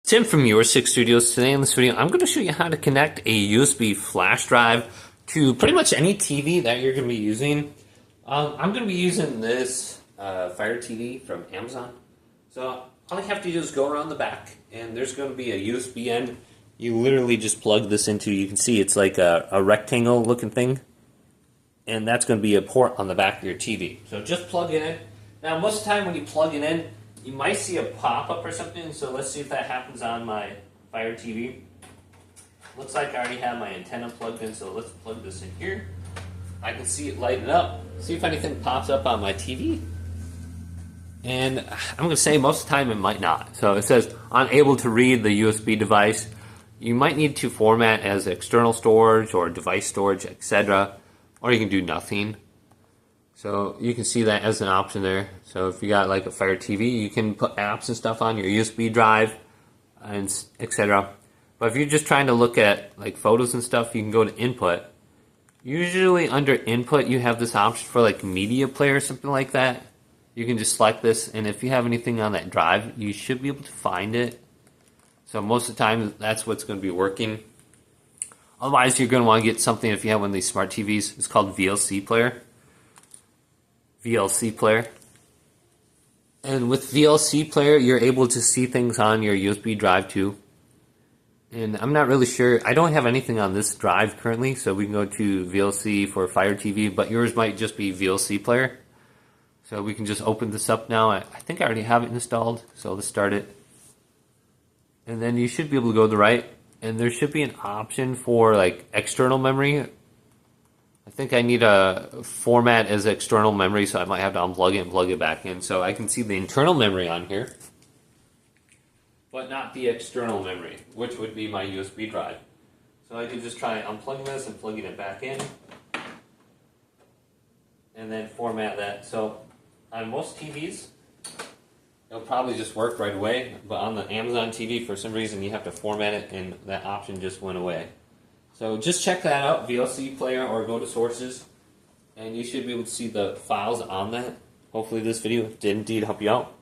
Tim from Your Six Studios. Today in this video, I'm going to show you how to connect a USB flash drive to pretty much any TV that you're going to be using. I'm going to be using this Fire TV from Amazon. So all you have to do is go around the back, and there's going to be a USB end. You literally just plug this into, you can see it's like a rectangle looking thing, and that's going to be a port on the back of your TV. So just plug it in. Now most of the time when you plug it in, you might see a pop-up or something, so let's see if that happens on my Fire TV. Looks like I already have my antenna plugged in, so let's plug this in here. I can see it lighting up. See if anything pops up on my TV. And I'm going to say most of the time it might not. So it says, unable to read the USB device. You might need to format as external storage or device storage, etc. Or you can do nothing. So you can see that as an option there. So if you got like a Fire TV, you can put apps and stuff on your USB drive, and etc. But if you're just trying to look at like photos and stuff, you can go to input. Usually under input, you have this option for like media player or something like that. You can just select this, and if you have anything on that drive, you should be able to find it. So most of the time, that's what's going to be working. Otherwise, you're going to want to get something if you have one of these smart TVs. It's called VLC player. VLC player. And with VLC player, you're able to see things on your USB drive too. And I'm not really sure. I don't have anything on this drive currently, so we can go to VLC for Fire TV, but yours might just be VLC player. So we can just open this up now. I think I already have it installed, so let's start it. And then you should be able to go to the right, and there should be an option for like external memory. I think I need a format as external memory, so I might have to unplug it and plug it back in. So I can see the internal memory on here, but not the external memory, which would be my USB drive. So I can just try unplugging this and plugging it back in, and then format that. So on most TVs, it'll probably just work right away, but on the Amazon TV, for some reason, you have to format it, and that option just went away. So just check that out, VLC player, or go to sources, and you should be able to see the files on that. Hopefully this video did indeed help you out.